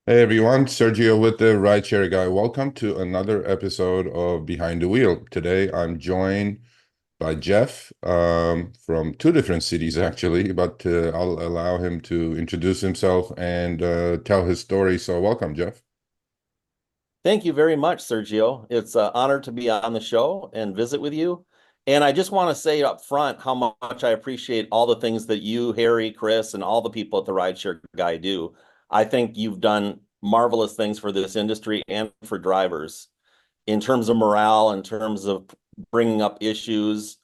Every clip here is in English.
Hey everyone, Sergio with the Rideshare Guy. Welcome to another episode of Behind the Wheel. Today I'm joined by Jeff from two different cities actually, but I'll allow him to introduce himself and tell his story. So welcome, Jeff. Thank you very much, Sergio. It's an honor to be on the show and visit with you. And I just want to say up front how much I appreciate all the things that you, Harry, Chris, and all the people at the Rideshare Guy do. I think you've done marvelous things for this industry and for drivers in terms of morale, in terms of bringing up issues.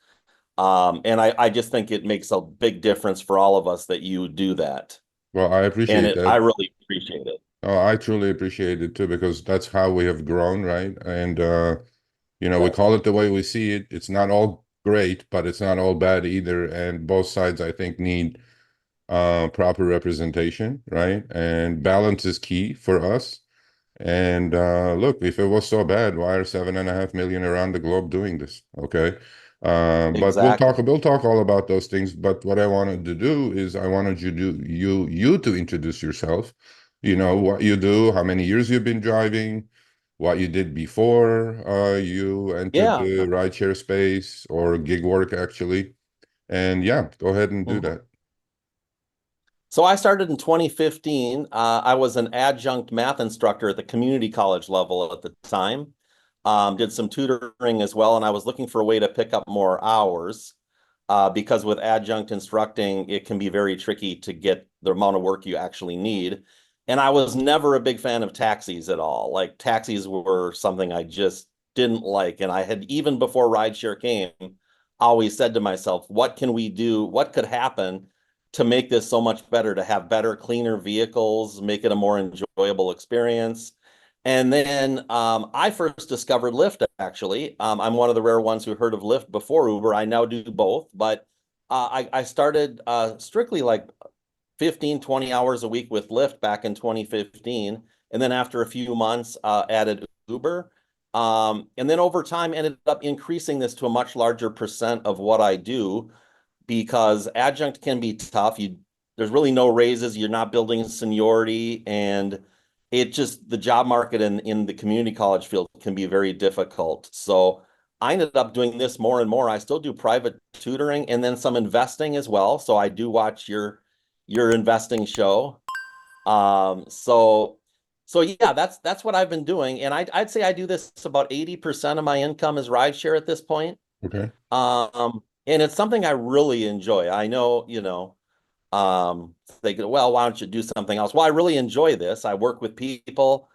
And I just think it makes a big difference for all of us that you do that. Well, I And appreciate I that. really appreciate it. I truly appreciate it too because that's how we have grown, right? And we Yeah. call it the way we see it. It's not all great, but it's not all bad either. And both sides, I think, need proper representation, right? And balance is key for us. And look, if it was so bad, why are 7.5 million around the globe doing this? Okay. But Exactly. we'll talk all about those things. But what I wanted to do is I wanted you to introduce yourself. You know what you do, how many years you've been driving, what you did before you entered Yeah. the rideshare space or gig work actually. And yeah, go ahead and do Mhm. that. So I started in 2015. I was an adjunct math instructor at the community college level at the time. Did some tutoring as well, and I was looking for a way to pick up more hours because with adjunct instructing, it can be very tricky to get the amount of work you actually need. And I was never a big fan of taxis at all. Like taxis were something I just didn't like. And I had, even before rideshare came, always said to myself, what can we do? What could happen to make this so much better, to have better, cleaner vehicles, make it a more enjoyable experience? And then I first discovered Lyft, actually. I'm one of the rare ones who heard of Lyft before Uber. I now do both, but I started strictly like 15, 20 hours a week with Lyft back in 2015. And then after a few months, added Uber. And then over time, ended up increasing this to a much larger percent of what I do because adjunct can be tough. There's really no raises. You're not building seniority, and it just the job market in the community college field can be very difficult. So I ended up doing this more and more. I still do private tutoring and then some investing as well. So I do watch your investing show. So yeah, that's what I've been doing, and I'd say I do this about 80% of my income is rideshare at this point. Okay. And it's something I really enjoy. I know, they go, well, why don't you do something else? Well, I really enjoy this. I work with people.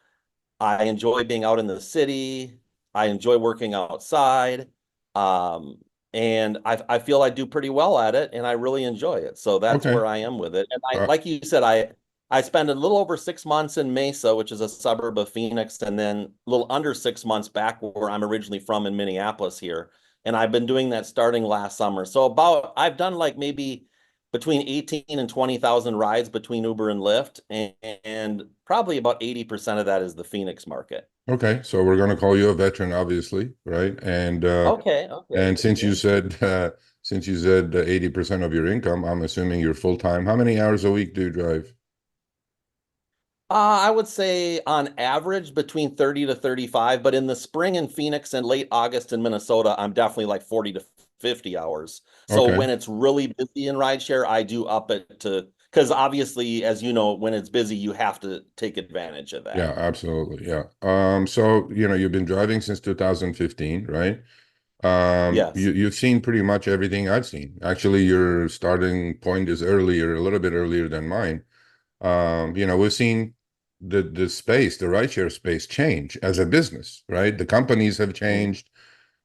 I enjoy being out in the city. I enjoy working outside. Um, and I feel I do pretty well at it and I really enjoy it. So that's Okay. where I am with it. And Uh, like you said, I spend a little over 6 months in Mesa, which is a suburb of Phoenix, and then a little under 6 months back where I'm originally from in Minneapolis here. And I've been doing that starting last summer. So I've done like maybe between 18 and 20,000 rides between Uber and Lyft, and probably about 80% of that is the Phoenix market. Okay, so we're going to call you a veteran, obviously, right? Okay, okay, And good deal. since you said 80% of your income, I'm assuming you're full time. How many hours a week do you drive? I would say on average between 30 to 35, but in the spring in Phoenix and late August in Minnesota, I'm definitely like 40 to 50 hours. So Okay. when it's really busy in rideshare, I do up it to, because obviously, as you know, when it's busy, you have to take advantage of Yeah, that. absolutely. Yeah. So, you've been driving since 2015, right? Yes. You've seen pretty much everything I've seen. Actually, your starting point is earlier, a little bit earlier than mine. We've seen the space, the rideshare space change as a business, right? The companies have Mhm. changed.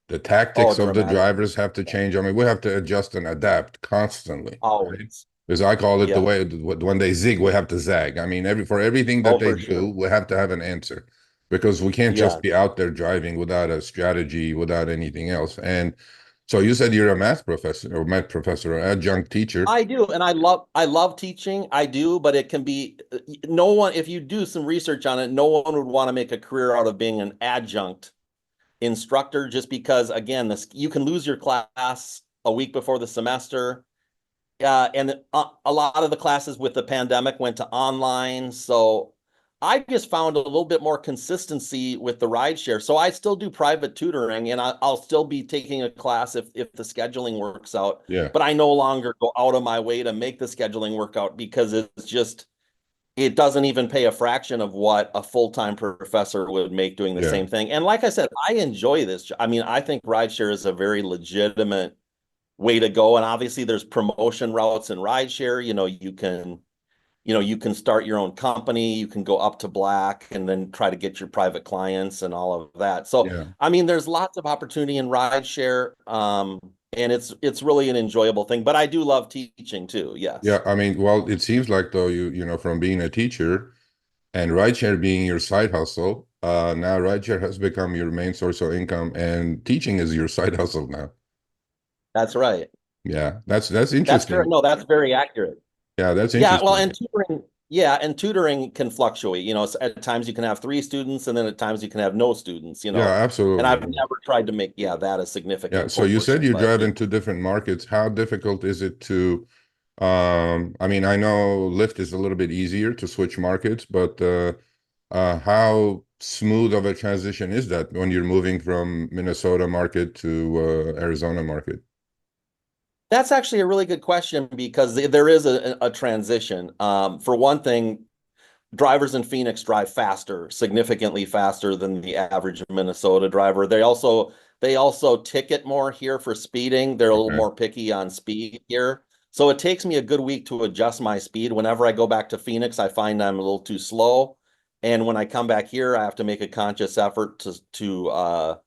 The Oh, tactics of the dramatically. drivers have to change. I mean, we have to adjust and adapt constantly, right? Always. As I call it, the Yeah. way when they zig, we have to zag. I mean, for everything that Oh, they for do, sure. we have to have an answer because we can't just Yeah. be out there driving without a strategy, without anything else. And so you said you're a math professor or adjunct teacher. I do, and I love teaching. I do, but it can be no one, if you do some research on it, no one would want to make a career out of being an adjunct instructor just because again, this you can lose your class a week before the semester. And a lot of the classes with the pandemic went to online, so I just found a little bit more consistency with the rideshare. So I still do private tutoring, and I'll still be taking a class if the scheduling works out. Yeah. But I no longer go out of my way to make the scheduling work out because it's just it doesn't even pay a fraction of what a full-time professor would make doing the Yeah. same thing. And like I said, I enjoy this. I mean, I think rideshare is a very legitimate way to go. And obviously there's promotion routes in rideshare. You can start your own company, you can go up to black and then try to get your private clients and all of that. So, Yeah. I mean, there's lots of opportunity in rideshare. And it's really an enjoyable thing, but I do love teaching too. Yeah. Yes. I mean, well, it seems like though from being a teacher and rideshare being your side hustle, now rideshare has become your main source of income and teaching is your side hustle now. That's right. Yeah. That's That's correct. interesting. No, that's very accurate. Yeah, that's Yeah, well, interesting. and tutoring can fluctuate. At times you can have three students, and then at times you can have no students. Yeah, And I've absolutely. never tried to make that a Yeah. significant So you said portion. you But drive into different markets. How difficult is it to I mean, I know Lyft is a little bit easier to switch markets, but how smooth of a transition is that when you're moving from Minnesota market to Arizona market? that's actually a really good question because there is a transition. For one thing, drivers in Phoenix drive faster, significantly faster than the average Minnesota driver. They also ticket more here for speeding. They're a little Okay. more picky on speed here. So it takes me a good week to adjust my speed. Whenever I go back to Phoenix, I find I'm a little too slow. And when I come back here, I have to make a conscious effort to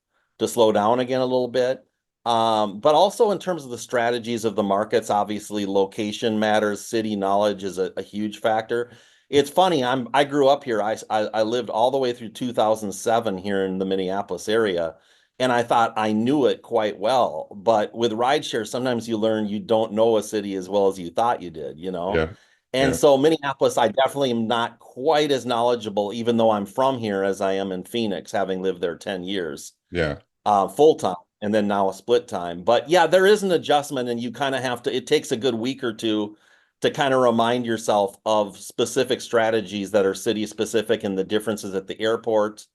slow down again a little bit. But also in terms of the strategies of the markets, obviously location matters. City knowledge is a huge factor. It's funny. I grew up here. I lived all the way through 2007 here in the Minneapolis area, and I thought I knew it quite well. But with rideshare, sometimes you learn you don't know a city as well as you thought you did. Yeah. And Yeah. so Minneapolis, I definitely am not quite as knowledgeable, even though I'm from here, as I am in Phoenix, having lived there 10 years, Yeah. full time, and then now a split time. But yeah, there is an adjustment, and you kind of have to, it takes a good week or two to kind of remind yourself of specific strategies that are city specific and the differences at the airport,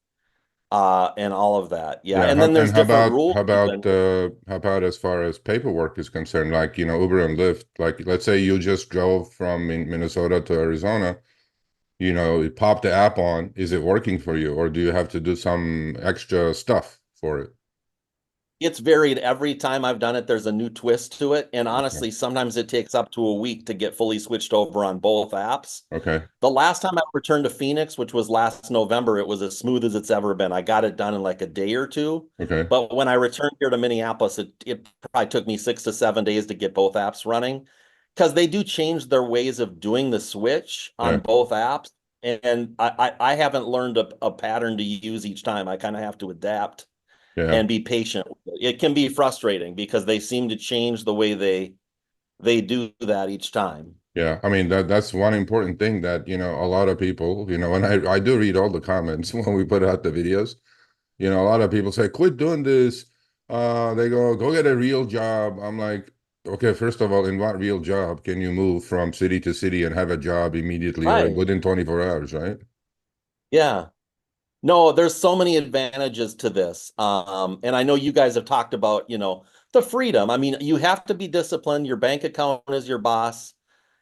and all of that. Yeah. Yeah. And then And there's different rules even. how about as far as paperwork is concerned, like, Uber and Lyft, like let's say you just drove from Minnesota to Arizona, you pop the app on, is it working for you or do you have to do some extra stuff for it? It's varied every time I've done it. There's a new twist to it. And Okay. honestly, sometimes it takes up to a week to get fully switched over on both apps. Okay. The last time I returned to Phoenix, which was last November, it was as smooth as it's ever been. I got it done in like a day or two. Okay. But when I returned here to Minneapolis, it probably took me 6 to 7 days to get both apps running because they do change their ways of doing the switch Yeah. on both apps. And I haven't learned a pattern to use each time. I kind of have to adapt Yeah. and be patient. It can be frustrating because they seem to change the way they do that each time. Yeah, I mean that's one important thing that a lot of people, and I do read all the comments when we put out the videos. A lot of people say, quit doing this. They go get a real job. I'm like, okay, first of all, in what real job can you move from city to city and have a job immediately or Right. within 24 hours, right? Yeah. No, there's so many advantages to this. And I know you guys have talked about, the freedom. I mean, you have to be disciplined. Your bank account is your boss.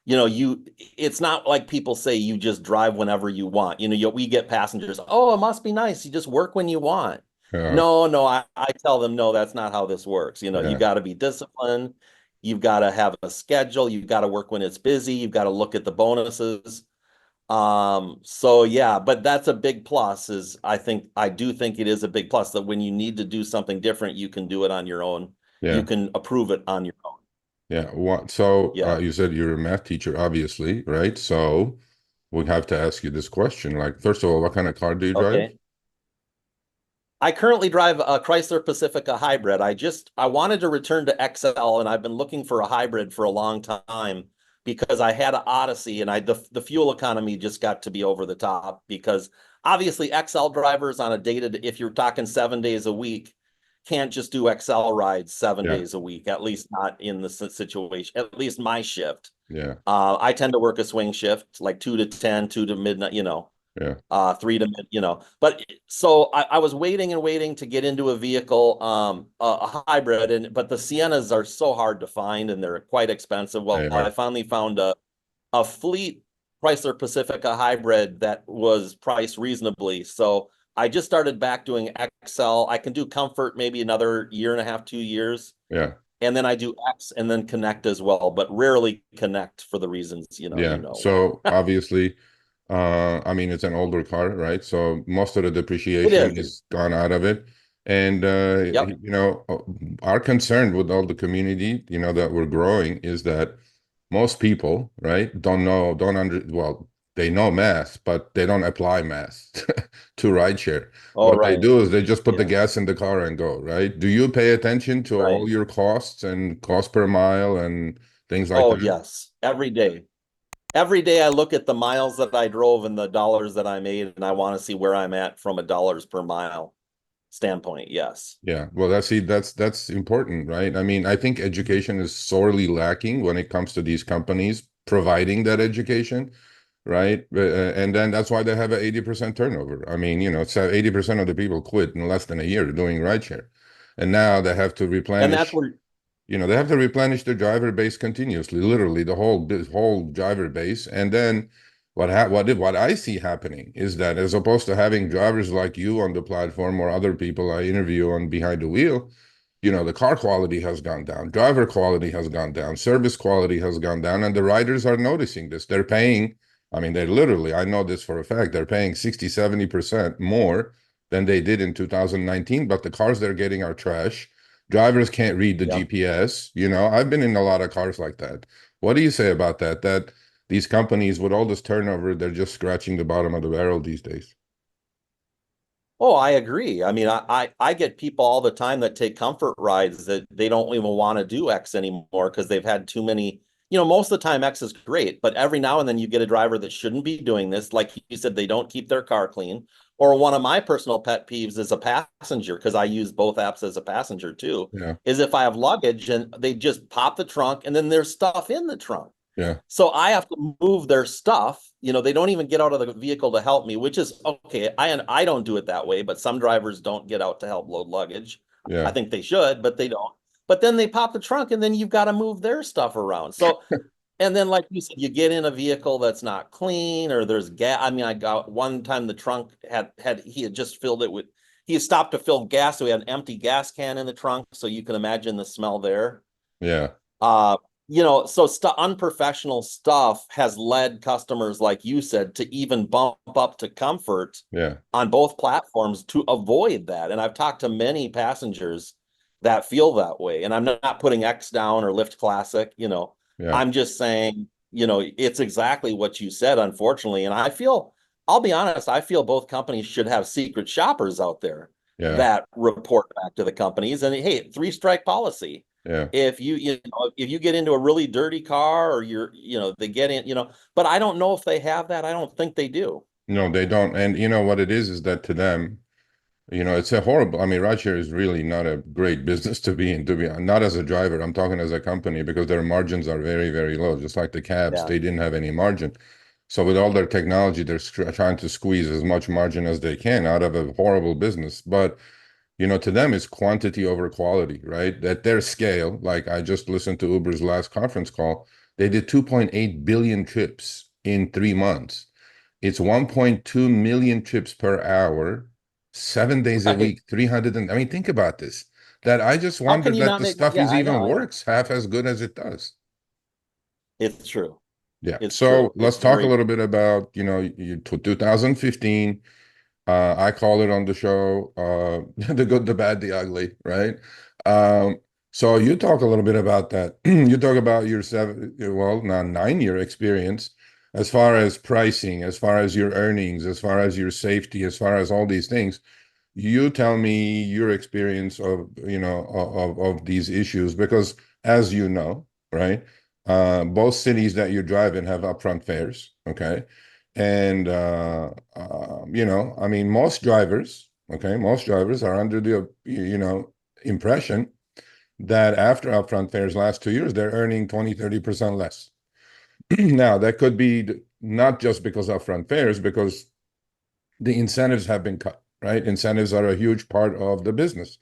It's not like people say you just drive whenever you want. We get passengers, oh, it must be nice. You just work when you want. Yeah, No, no, I tell them, no, that's not how this works. You yeah, got to be disciplined. You've got to have a schedule. You've got to work when it's busy. You've got to look at the bonuses. So yeah, but that's a big plus is I do think it is a big plus that when you need to do something different, you can do it on your own. You yeah, can approve it on your own. yeah. What? So Yeah. you said you're a math teacher, obviously, right? So we have to ask you this question. Like, first of all, what kind of car do you drive? Okay. I currently drive a Chrysler Pacifica hybrid. I wanted to return to XL and I've been looking for a hybrid for a long time because I had an Odyssey and the fuel economy just got to be over the top because obviously XL drivers on a dated if you're talking 7 days a week can't just do XL rides seven Yeah, days a week, at least not in the situation, at least my shift. yeah, I tend to work a swing shift like 2 to 10, 2 to midnight. Yeah. 3 to, but so I was waiting and waiting to get into a vehicle, a hybrid, but the Siennas are so hard to find and they're quite expensive. Well, They I are. finally found a fleet Chrysler Pacifica hybrid that was priced reasonably. So I just started back doing XL. I can do Comfort maybe another year and a half, 2 years. Yeah. And then I do X and then Connect as well, but rarely Connect for the reasons, Yeah. you know why. So obviously, I mean, it's an older car, right? So most of the It depreciation is. is gone out of it. And Yep. our concern with all the community, that we're growing is that most people, right, well, they know math, but they don't apply math to rideshare. Oh, What they right. do is they just put the Yeah. gas in the car and go, right? Do you pay attention to all Right. your costs and cost per mile and things like Oh, that? yes. Every day. Every day I look at the miles that I drove and the dollars that I made, and I want to see where I'm at from a dollars per mile standpoint. Yes. Yeah, well, that's important, right? I mean, I think education is sorely lacking when it comes to these companies providing that education, right? And then that's why they have an 80% turnover. I mean, so 80% of the people quit in less than a year doing rideshare. And now they have to And that's replenish, where, they have to replenish their driver base continuously, literally the whole driver base. And then what I see happening is that as opposed to having drivers like you on the platform or other people I interview on behind the wheel, the car quality has gone down, driver quality has gone down, service quality has gone down, and the riders are noticing this. They're paying, I mean, they literally, I know this for a fact, they're paying 60, 70% more than they did in 2019, but the cars they're getting are trash. Drivers can't read the yeah. GPS. I've been in a lot of cars like that. What do you say about that? That these companies with all this turnover, they're just scratching the bottom of the barrel these days. Oh, I agree. I mean, I get people all the time that take comfort rides that they don't even want to do X anymore because they've had too many. Most of the time X is great, but every now and then you get a driver that shouldn't be doing this. Like you said, they don't keep their car clean. Or one of my personal pet peeves is a passenger, because I use both apps as a passenger too, Yeah, is if I have luggage and they just pop the trunk and then there's stuff in the trunk. yeah, So I have to move their stuff. They don't even get out of the vehicle to help me, which is okay. I don't do it that way, but some drivers don't get out to help load luggage. I yeah, think they should, but they don't. But then they pop the trunk and then you've got to move their stuff around. So, and then like you said, you get in a vehicle that's not clean or there's gas. I mean, I got one time the trunk he had just filled it with, he had stopped to fill gas. So he had an empty gas can in the trunk. So you can imagine the smell there. yeah, Uh, so unprofessional stuff has led customers, like you said, to even bump up to Comfort yeah, on both platforms to avoid that. And I've talked to many passengers that feel that way. And I'm not putting X down or Lyft Classic, yeah, I'm just saying, it's exactly what you said, unfortunately. And I'll be honest, I feel both companies should have secret shoppers out there yeah, that report back to the companies. And hey, three-strike policy. yeah. If you get into a really dirty car or they get in, but I don't know if they have that. I don't think they do. No, they don't. And you know what it is that to them, it's a horrible, I mean, rideshare is really not a great business to be in, not as a driver. I'm talking as a company because their margins are very, very low. Just like the cabs, Yeah. they didn't have any margin. So with all their technology, they're trying to squeeze as much margin as they can out of a horrible business. But to them, it's quantity over quality, right? At their scale, like I just listened to Uber's last conference call, they did 2.8 billion trips in 3 months. It's 1.2 million trips per hour, 7 days a Right. week, 300. I mean, think about this. That I just How wonder can you that not the make? stuff Yeah, is I even know. I know. works half as good as it does. It's true. Yeah. It's So true. let's It's talk a very. little bit about, 2015. I call it on the show, the good, the bad, the ugly, right? Um, so you talk a little bit about that. You talk about your well, now 9 year experience as far as pricing, as far as your earnings, as far as your safety, as far as all these things. You tell me your experience of, of these issues, because as you know, right, both cities that you drive in have upfront fares, okay? And I mean, most drivers are under the impression that after upfront fares last 2 years, they're earning 20, 30% less. Now, that could be not just because upfront fares, because the incentives have been cut, right? Incentives are a huge part of the business,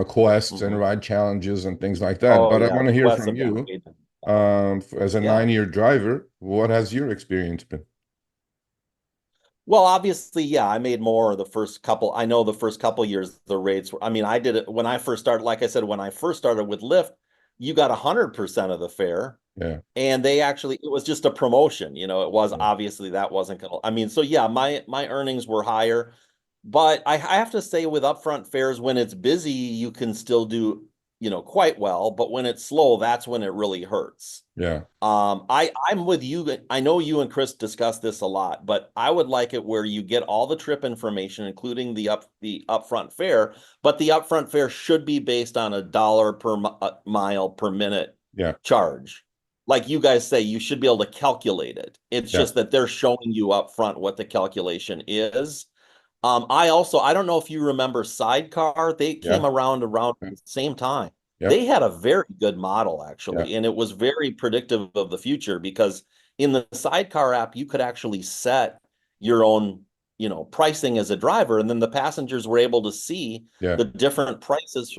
quests and Mhm. ride challenges and things like that. Oh But I yeah, want the to hear quests from have gone you, way down. as a Yeah. 9-year driver, what has your experience been? Well, obviously, yeah, I made more the first couple. I know the first couple years the rates were, I mean, I did it when I first started, like I said, when I first started with Lyft, you got 100% of the fare. Yeah, And they actually, it was just a promotion, it was yeah, obviously that wasn't gonna, I mean, so yeah, my earnings were higher, but I have to say with upfront fares, when it's busy, you can still do, quite well, but when it's slow, that's when it really hurts. yeah, I'm with you. I know you and Chris discussed this a lot, but I would like it where you get all the trip information, including the upfront fare, but the upfront fare should be based on a dollar per mile per minute yeah, charge. Like you guys say, you should be able to calculate it. It's yeah, just that they're showing you up front what the calculation is. I don't know if you remember Sidecar. They yeah, came around the same time. yeah, They had a very good model yeah, actually, and it was very predictive of the future because in the Sidecar app, you could actually set your own, pricing as a driver, and then the passengers were able to see yeah, the different prices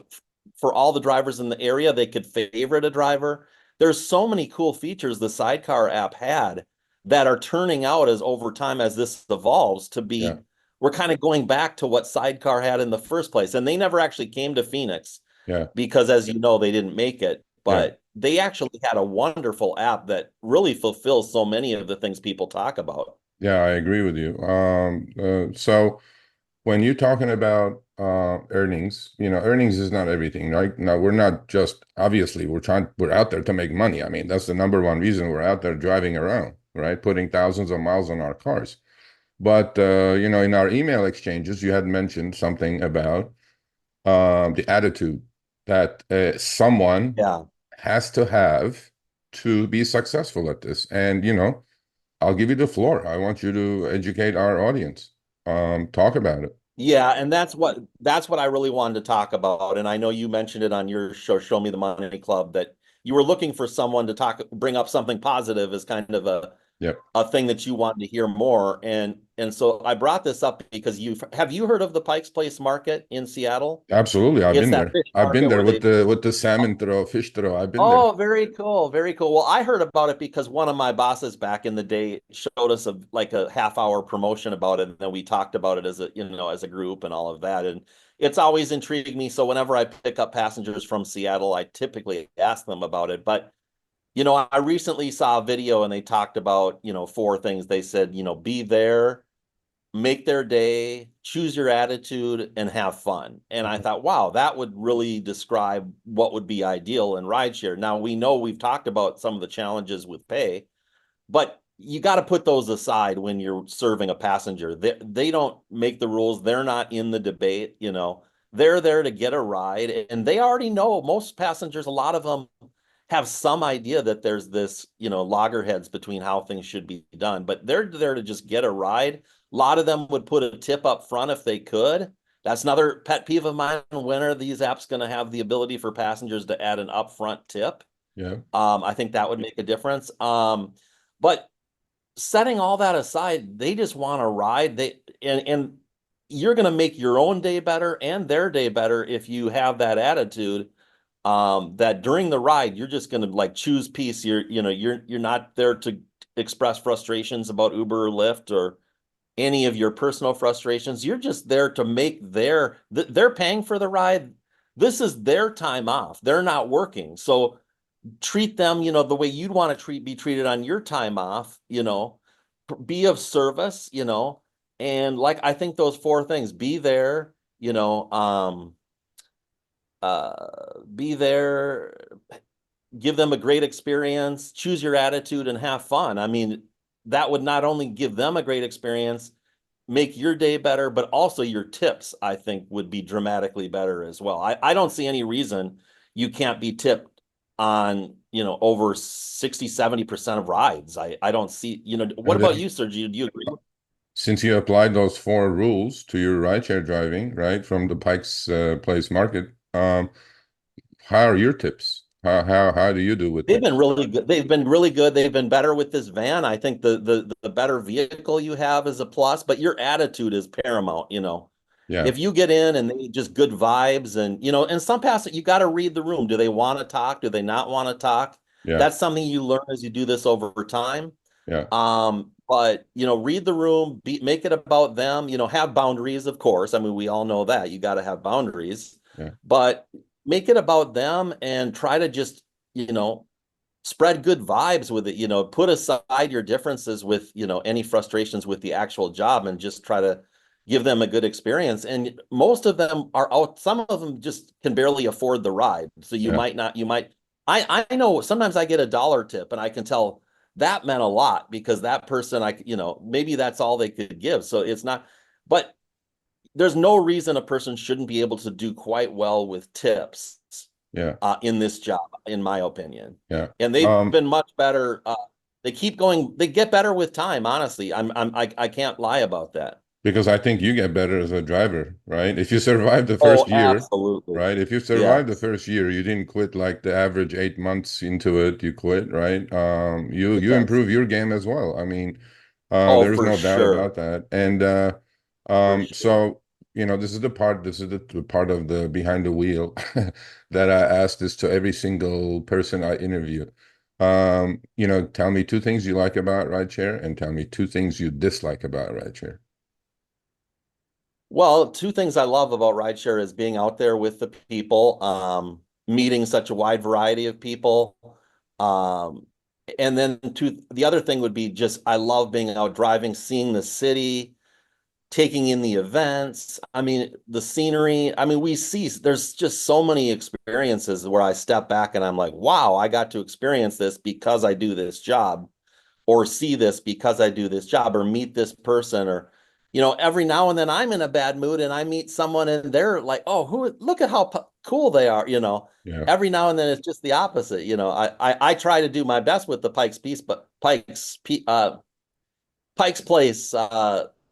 for all the drivers in the area. They could favorite a driver. There's so many cool features the Sidecar app had that are turning out as over time as this evolves to yeah, be we're kind of going back to what Sidecar had in the first place. And they never actually came to Phoenix yeah, because, as you know, they didn't make it. yeah. But they actually had a wonderful app that really fulfills so many of the things people talk about. Yeah, I agree with you. So when you're talking about earnings, earnings is not everything, right? Now we're not just obviously we're out there to make money. I mean, that's the number one reason we're out there driving around, right? Putting thousands of miles on our cars. But in our email exchanges, you had mentioned something about the attitude that someone Yeah. has to have to be successful at this. And I'll give you the floor. I want you to educate our audience. Talk about it. Yeah, and that's what I really wanted to talk about. And I know you mentioned it on your show, Show Me the Money Club, that you were looking for someone to bring up something positive as kind of Yep. a thing that you wanted to hear more. And so I brought this up because you heard of the Pikes Place Market in Seattle? Absolutely. I've It's been that there. fish I've been market there where with they the salmon throw, fish throw. I've been there. Oh, very cool. Very cool. Well, I heard about it because one of my bosses back in the day showed us like a half hour promotion about it. And then we talked about it as a group and all of that. And it's always intrigued me. So whenever I pick up passengers from Seattle, I typically ask them about it. But, I recently saw a video and they talked about, four things. They said, be there, make their day, choose your attitude, and have fun. And I thought, wow, that would really describe what would be ideal in rideshare. Now, we know we've talked about some of the challenges with pay, but you got to put those aside when you're serving a passenger. They don't make the rules, they're not in the debate. They're there to get a ride, and they already know most passengers, a lot of them have some idea that there's this, loggerheads between how things should be done, but they're there to just get a ride. A lot of them would put a tip up front if they could. That's another pet peeve of mine. When are these apps going to have the ability for passengers to add an upfront tip? Yeah. I think that would make a difference. But setting all that aside, they just want to ride. And you're going to make your own day better and their day better if you have that attitude, that during the ride you're just going to like choose peace. You're not there to express frustrations about Uber or Lyft or any of your personal frustrations. You're just there to make they're paying for the ride. This is their time off. They're not working. So treat them, the way you'd want to be treated on your time off, be of service, and like I think those four things, be there, give them a great experience, choose your attitude and have fun. I mean, that would not only give them a great experience, make your day better, but also your tips, I think, would be dramatically better as well. I don't see any reason you can't be tipped on, over 60-70% of rides. I don't see, what And about then you, Sergio? Do you agree? since you applied those four rules to your rideshare driving, right, from the Pikes Place Market, how are your tips? How do you do with They've that? been really good. They've been really good. They've been better with this van. I think the better vehicle you have is a plus, but your attitude is paramount, you know. Yeah, If you get in and they just good vibes and you know, and some pass you got to read the room. Do they want to talk? Do they not want to talk? yeah, That's something you learn as you do this over time. yeah, But you know, read the room, make it about them, you know, have boundaries, of course. I mean, we all know that you got to have boundaries, yeah, but make it about them and try to just, you know, spread good vibes with it, you know, put aside your differences with, you know, any frustrations with the actual job and just try to give them a good experience. And most of them are out, some of them just can barely afford the ride. So you yeah, might not, you might, I know sometimes I get a dollar tip and I can tell that meant a lot because that person, you know, maybe that's all they could give. So it's not, but there's no reason a person shouldn't be able to do quite well with tips yeah, in this job, in my opinion. yeah. And they've been much better. They keep going. They get better with time. Honestly, I can't lie about that. Because I think you get better as a driver, right? If you survive the Oh, first year, absolutely. right? If you survive the Yes. first year, you didn't quit like the average 8 months into it, you quit, right? You Yes. improve your game as well. I mean, Oh, there's for no doubt sure. about that. And For sure. so this is the part of the behind the wheel that I ask this to every single person I interview. Tell me two things you like about rideshare and tell me two things you dislike about rideshare. Well, two things I love about rideshare is being out there with the people, meeting such a wide variety of people. Um, and then the other thing would be just I love being out driving, seeing the city, taking in the events. I mean, the scenery. I mean, there's just so many experiences where I step back and I'm like, wow, I got to experience this because I do this job, or see this because I do this job, or meet this person, or, you know, every now and then I'm in a bad mood and I meet someone and they're like, oh, look at how cool they are, you know. Yeah. Every now and then it's just the opposite, you know. I try to do my best with the Pikes Place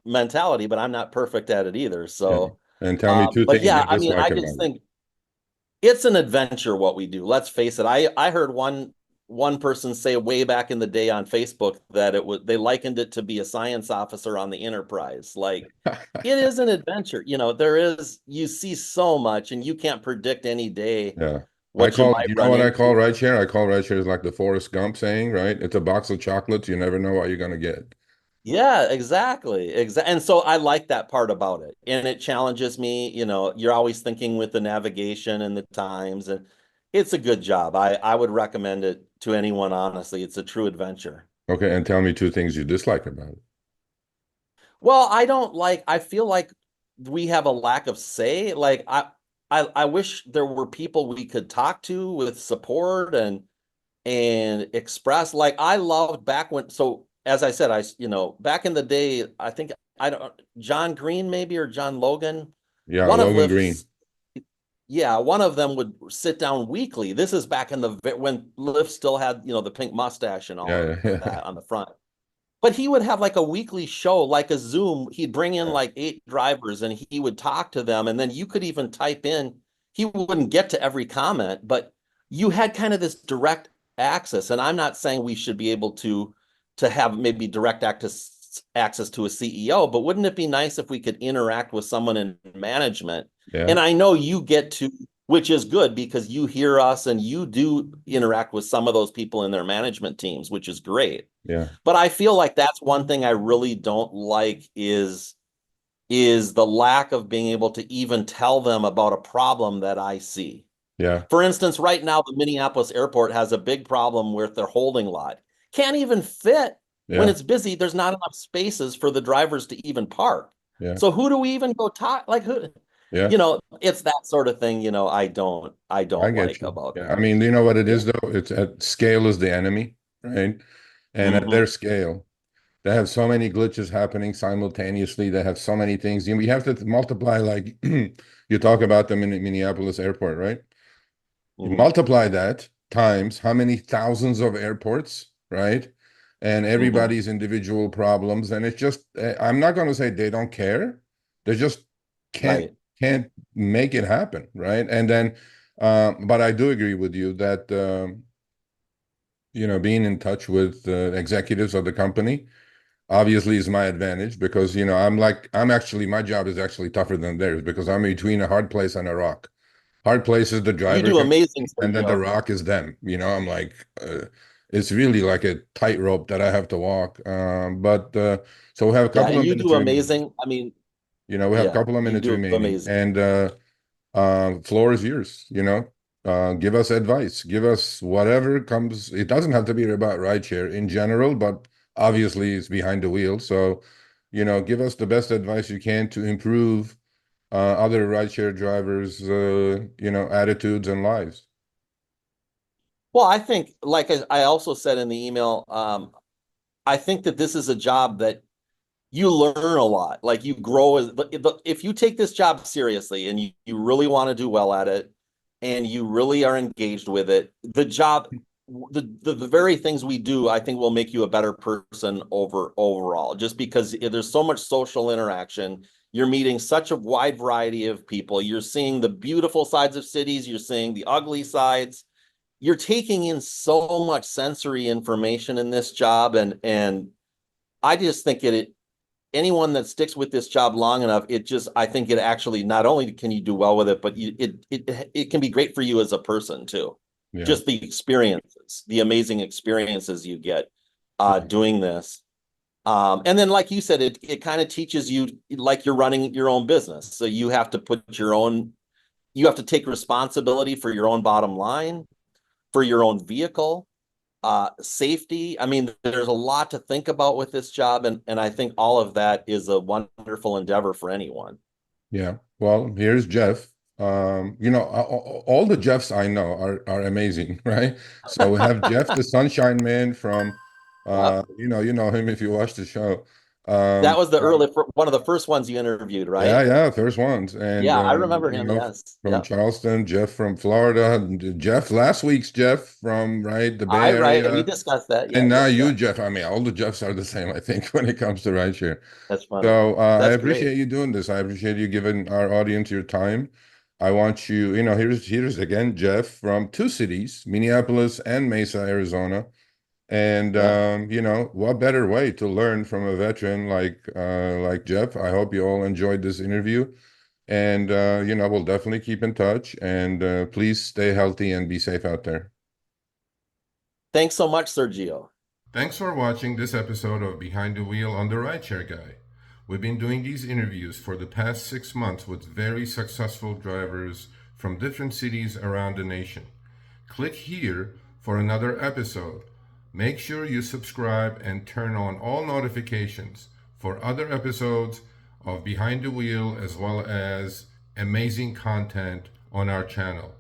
mentality, but I'm not perfect at it either. Yeah. So, And tell me two but things you yeah, I mean, dislike I about just it. think it's an adventure what we do. Let's face it. I heard one person say way back in the day on Facebook that they likened it to be a science officer on the Enterprise. Like it is an adventure. You know, you see so much and you can't predict any day Yeah. what you might You know run what I call into. rideshare? I call rideshare is like the Forrest Gump saying, right? It's a box of chocolates. You never know what you're gonna get. Yeah, exactly. And so I like that part about it. And it challenges me, you know, you're always thinking with the navigation and the times, and it's a good job. I would recommend it to anyone, honestly. It's a true adventure. Okay, and tell me two things you dislike about it. Well, I feel like we have a lack of say. Like I wish there were people we could talk to with support and express. Like I loved back when, so as I said, you know, back in the day, I think I don't John Green maybe or John Logan, Yeah, one of Logan Green. Lyft's, yeah, one of them would sit down weekly. This is back in when Lyft still had, you know, the pink mustache and all Yeah, of yeah, that on the front. But he would have like a weekly show, like a Zoom. He'd bring in yeah, like 8 drivers and he would talk to them. And then you could even type in, he wouldn't get to every comment, but you had kind of this direct access. And I'm not saying we should be able to have maybe direct access to a CEO, but wouldn't it be nice if we could interact with someone in management? yeah, And I know you get to, which is good because you hear us and you do interact with some of those people in their management teams, which is great. yeah, But I feel like that's one thing I really don't like is the lack of being able to even tell them about a problem that I see. yeah, For instance, right now the Minneapolis airport has a big problem with their holding lot. Can't even fit when yeah, it's busy. There's not enough spaces for the drivers to even park. yeah. So who do we even go talk? Like who? Yeah. You know, it's that sort of thing. You know, I I don't get like you. about Yeah. I that. mean, you know what it Yeah. is though? It's at scale is the enemy, right? And at Hmm. their scale, they have so many glitches happening simultaneously. They have so many things. You know, we have to multiply, like you talk about them in Minneapolis airport, right? You Hmm. multiply that times how many thousands of airports, right? And Hmm. everybody's individual problems. And it's just, I'm not going to say they don't care. They just can't Right. can't make it happen, right? And then But I do agree with you that being in touch with executives of the company obviously is my advantage because I'm actually my job is actually tougher than theirs because I'm between a hard place and a rock. Hard place is the You driver do amazing, community, and then the Sergio. rock is them. I'm like, it's really like a tightrope that I have to walk. But so we have a Yeah, couple and of you minutes do remaining. amazing. I mean, We have a yeah, couple of you minutes do remaining, amazing. and floor is yours. Give us advice, give us whatever comes. It doesn't have to be about rideshare in general, but obviously it's behind the wheel. So, give us the best advice you can to improve other rideshare drivers, attitudes and lives. Well, I think, like I also said in the email, I think that this is a job that you learn a lot. Like you grow as, if you take this job seriously and you really want to do well at it and you really are engaged with it, the very things we do, I think will make you a better person overall, just because there's so much social interaction. You're meeting such a wide variety of people. You're seeing the beautiful sides of cities. You're seeing the ugly sides. You're taking in so much sensory information in this job, and I just think anyone that sticks with this job long enough, I think it actually not only can you do well with it, but it can be great for you as a person too. Yeah, Just the experiences, the amazing experiences you get yeah, doing this. And then, like you said, it kind of teaches you like you're running your own business. So you have to take responsibility for your own bottom line, for your own vehicle, safety. I mean, there's a lot to think about with this job, and I think all of that is a wonderful endeavor for anyone. yeah. Well, here's Jeff. All the Jeffs I know are amazing, right? So we have Jeff, the Sunshine Man from, Yep. you know him if you watch the show. That was the From early one of the first ones you interviewed, Yeah, right? yeah, first ones. And Yeah, I remember him. Yes. from Yep. Charleston, Jeff from Florida, and Jeff last week's Jeff from the Bay Right. We Area, discussed that. and now Yeah. you, Jeff. I mean, all the Jeffs are the same, I think, when it comes to rideshare. That's funny. So I That's great. appreciate you doing this. I appreciate you giving our audience your time. I want you, here's again Jeff from two cities, Minneapolis and Mesa, Arizona. And Yeah. what better way to learn from a veteran like Jeff? I hope you all enjoyed this interview. And we'll definitely keep in touch. And please stay healthy and be safe out there. Thanks so much, Sergio. Thanks for watching this episode of Behind the Wheel on the Rideshare Guy. We've been doing these interviews for the past 6 months with very successful drivers from different cities around the nation. Click here for another episode. Make sure you subscribe and turn on all notifications for other episodes of Behind the Wheel as well as amazing content on our channel.